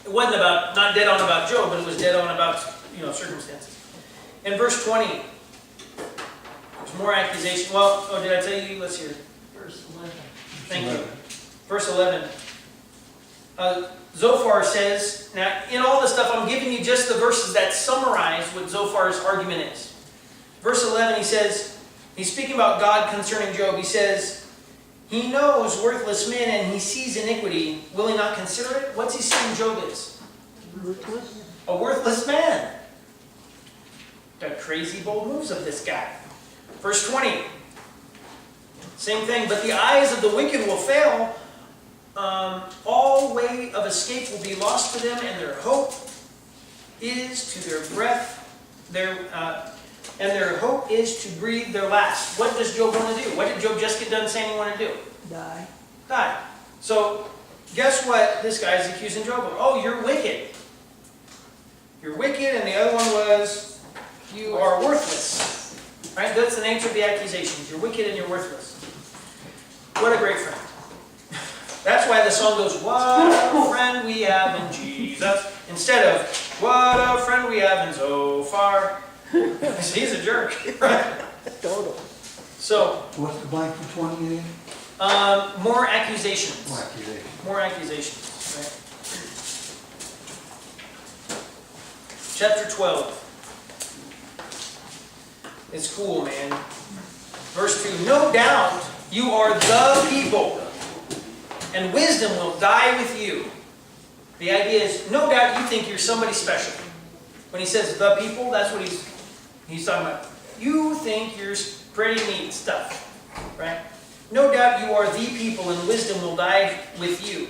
It wasn't about, not dead on about Job, but it was dead on about, circumstances. In verse 20, there's more accusation. Well, did I tell you? Let's hear it. Verse 11. Thank you. Verse 11. Zophar says, now in all this stuff, I'm giving you just the verses that summarize what Zophar's argument is. Verse 11, he says, he's speaking about God concerning Job. He says, he knows worthless men and he sees iniquity. Will he not consider it? What's he saying Job is? Worthless. A worthless man. Got crazy bold moves of this guy. Verse 20. Same thing. But the eyes of the wicked will fail. All way of escape will be lost to them, and their hope is to their breath. And their hope is to breathe their last. What does Job want to do? What did Job just get done saying he wanted to do? Die. Die. So, guess what this guy is accusing Job of? Oh, you're wicked. You're wicked, and the other one was, you are worthless. Right? That's the nature of the accusations. You're wicked and you're worthless. What a great friend. That's why the song goes, what a friend we have in Jesus, instead of, what a friend we have in Zophar. He's a jerk, right? Total. So, What's the blank for 20 again? more accusations. More accusation. More accusations. Right? Chapter 12. It's cool, man. Verse 2. No doubt you are the people, and wisdom will die with you. The idea is, no doubt you think you're somebody special. When he says the people, that's what he's talking about. You think you're pretty neat stuff, right? No doubt you are the people, and wisdom will die with you.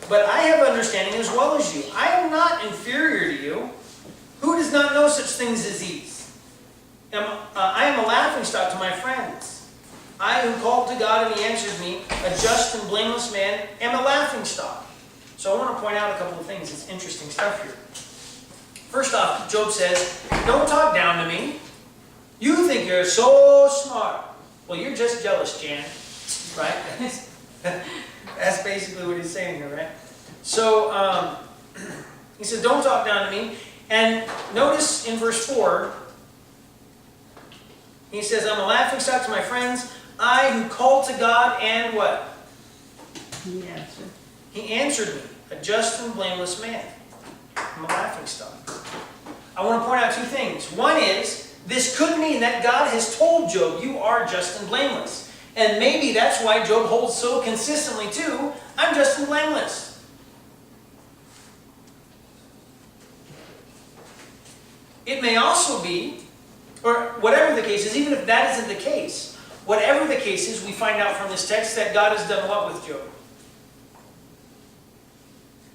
But I have understanding as well as you. I am not inferior to you. Who does not know such things as these? I am a laughingstock to my friends. I who called to God and he answered me, a just and blameless man, am a laughingstock. So I want to point out a couple of things. It's interesting stuff here. First off, Job says, don't talk down to me. You think you're so smart. Well, you're just jealous, Jan. Right? That's basically what he's saying here, right? So, he says, don't talk down to me. And notice in verse 4, he says, I'm a laughingstock to my friends. I who called to God and what? He answered. He answered me, a just and blameless man. I'm a laughingstock. I want to point out two things. One is, this could mean that God has told Job, you are just and blameless. And maybe that's why Job holds so consistently to, I'm just and blameless. It may also be, or whatever the case is, even if that isn't the case, whatever the case is, we find out from this text that God has done what with Job?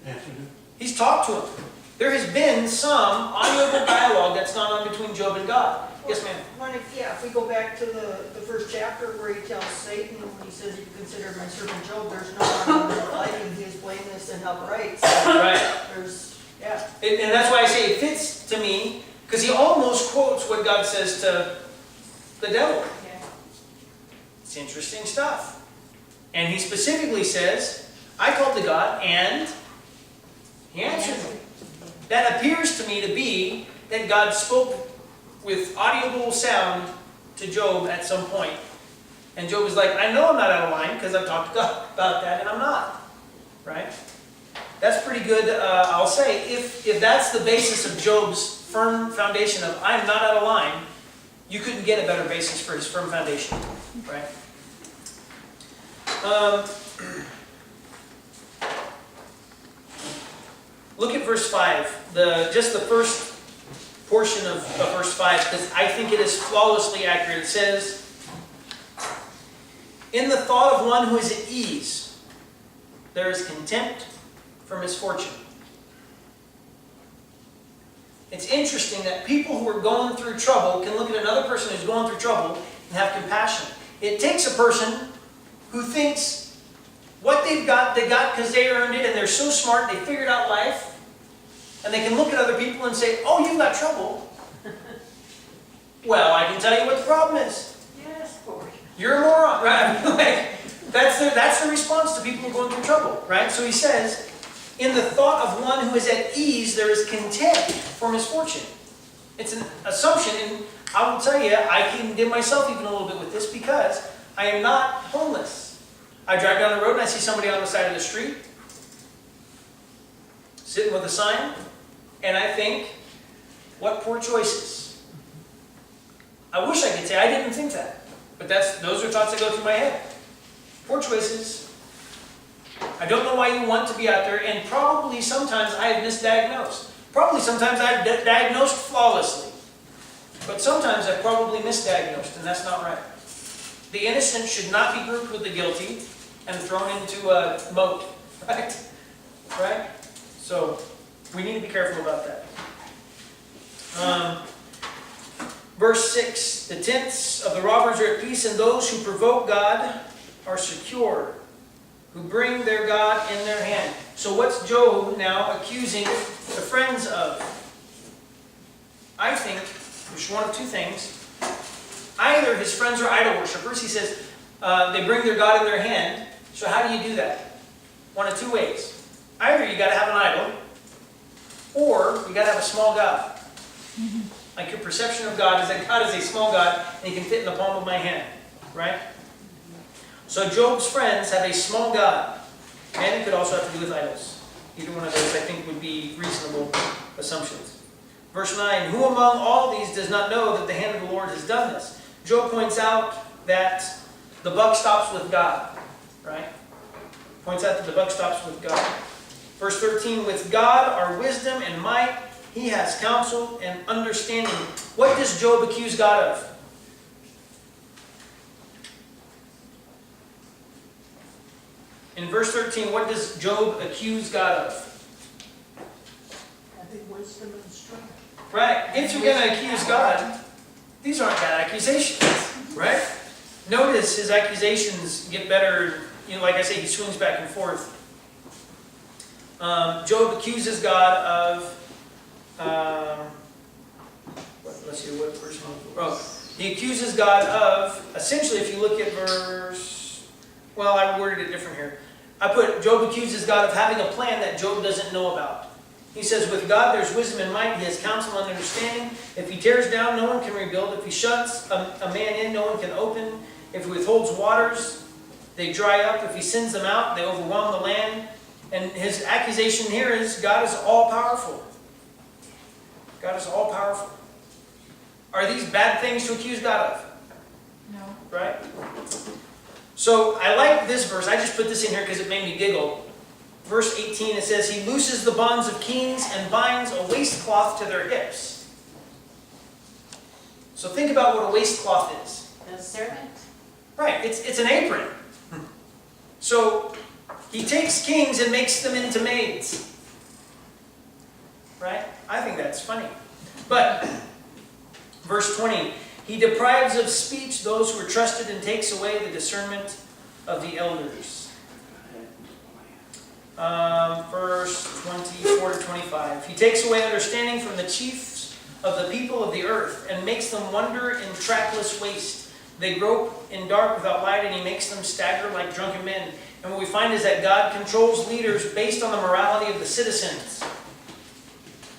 Answered it. He's talked to him. There has been some audible dialogue that's gone on between Job and God. Yes, ma'am? If we go back to the first chapter where he tells Satan, when he says, if you consider my servant Job, there's no one like him, he is blameless and upright. So Right. and that's why I say it fits to me, because he almost quotes what God says to the devil. yeah. It's interesting stuff. And he specifically says, I called to God and he answered me. That appears to me to be that God spoke with audible sound to Job at some point. And Job is like, I know I'm not out of line because I've talked to God about that and I'm not. Right? That's pretty good, I'll say. If that's the basis of Job's firm foundation of I'm not out of line, you couldn't get a better basis for his firm foundation. Right? Look at verse 5, just the first portion of verse 5, because I think it is flawlessly accurate. It says, in the thought of one who is at ease, there is contempt for misfortune. It's interesting that people who are going through trouble can look at another person who's going through trouble and have compassion. It takes a person who thinks what they got because they earned it and they're so smart, they figured out life, and they can look at other people and say, oh, you've got trouble. Well, I can tell you what the problem is. Yes, Lord. You're a moron, right? That's the response to people who are going through trouble, right? So he says, In the thought of one who is at ease, there is contempt for misfortune. It's an assumption, and I will tell you, I can condemn myself even a little bit with this because I am not homeless. I drive down the road and I see somebody on the side of the street, sitting with a sign, and I think, what poor choices. I wish I could say I didn't think that, but those are thoughts that go through my head. Poor choices. I don't know why you want to be out there, and probably sometimes I have misdiagnosed. Probably sometimes I've diagnosed flawlessly. But sometimes I've probably misdiagnosed, and that's not right. The innocent should not be grouped with the guilty and thrown into a moat, right? Right? So, we need to be careful about that. Verse 6, the tents of the robbers are at peace, and those who provoke God are secure, who bring their God in their hand. So what's Job now accusing the friends of? I think there's one of two things. Either his friends are idol worshippers. He says they bring their God in their hand. So how do you do that? One of two ways. Either you got to have an idol, or you got to have a small God. Like your perception of God is that God is a small God and He can fit in the palm of my hand, right? So Job's friends have a small God, and it could also have to do with idols. Either one of those, I think, would be reasonable assumptions. Verse 9, who among all these does not know that the hand of the Lord has done this? Job points out that the buck stops with God, right? Points out that the buck stops with God. Verse 13, with God are wisdom and might. He has counsel and understanding. What does Job accuse God of? In verse 13, what does Job accuse God of? Having wisdom and strength. Right. If you're going to accuse God, these aren't bad accusations, right? Notice his accusations get better. You know, like I say, he swings back and forth. Job accuses God of let's see, what verse? Oh, he accuses God of, essentially, if you look at verse, well, I worded it different here. I put, Job accuses God of having a plan that Job doesn't know about. He says, with God there's wisdom and might. He has counsel and understanding. If he tears down, no one can rebuild. If he shuts a man in, no one can open. If he withholds waters, they dry up. If he sends them out, they overwhelm the land. And his accusation here is God is all-powerful. God is all-powerful. Are these bad things to accuse God of? No. Right? So I like this verse. I just put this in here because it made me giggle. Verse 18, it says, he looses the bonds of kings and binds a waistcloth to their hips. So think about what a waistcloth is. A servant? Right, it's an apron. So he takes kings and makes them into maids. Right? I think that's funny. But, verse 20, he deprives of speech those who are trusted and takes away the discernment of the elders. Verse 24 to 25. He takes away understanding from the chiefs of the people of the earth and makes them wander in trackless waste. They grope in dark without light, and he makes them stagger like drunken men. And what we find is that God controls leaders based on the morality of the citizens.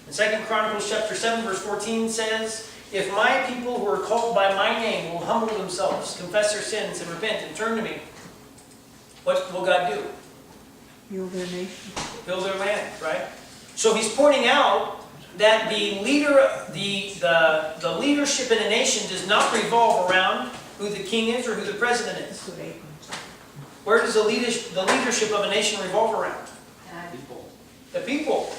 In 2 Chronicles chapter 7, verse 14 says, if my people who are called by my name will humble themselves, confess their sins, and repent and turn to me, what will God do? Heal their nation. Heal their land, right? So he's pointing out that the leadership in a nation does not revolve around who the king is or who the president is. That's what aprons are. Where does the leadership of a nation revolve around? The people.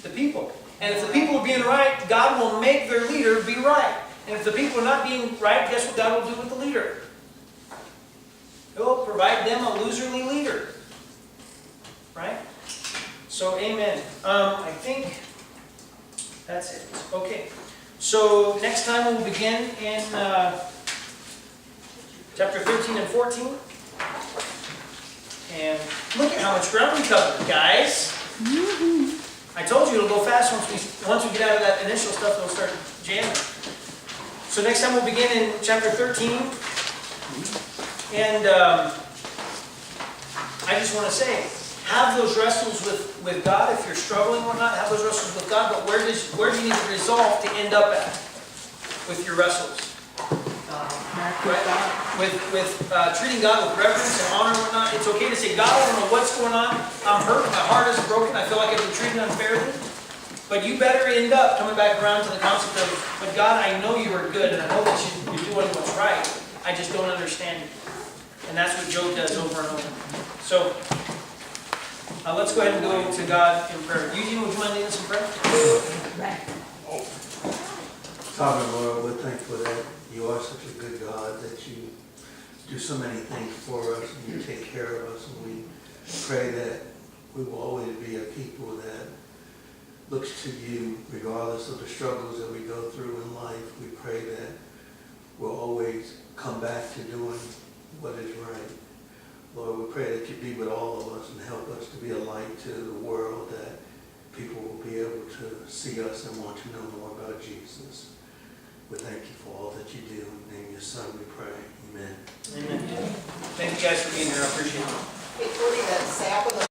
The people. And if the people are being right, God will make their leader be right. And if the people are not being right, guess what God will do with the leader? He'll provide them a loserly leader. Right? So, amen. I think that's it. Okay. So, next time we'll begin in chapter 13 and 14. And look at how much ground we covered, guys. I told you it'll go fast once we get out of that initial stuff, it'll start jamming. So next time we'll begin in chapter 13. And I just want to say, have those wrestles with God. If you're struggling or not, have those wrestles with God. But where do you need to resolve to end up at with your wrestles? Back with God. With treating God with reverence and honor and whatnot. It's okay to say, God, I don't know what's going on. I'm hurt. My heart is broken. I feel like I've been treated unfairly. But you better end up coming back around to the concept of, but God, I know you are good, and I know that you're doing what's right. I just don't understand you. And that's what Job does over and over. So, let's go ahead and go to God in prayer. Eugene, would you mind leading us in prayer? Sovereign Lord, we're thankful that you are such a good God, that you do so many things for us, and you take care of us, and we pray that we will always be a people that looks to you regardless of the struggles that we go through in life. We pray that we'll always come back to doing what is right. Lord, we pray that you be with all of us and help us to be a light to the world, that people will be able to see us and want to know more about Jesus. We thank you for all that you do. In the name of your Son we pray. Amen. Amen. Thank you guys for being here. I appreciate it. Hey, Cody, that sap in the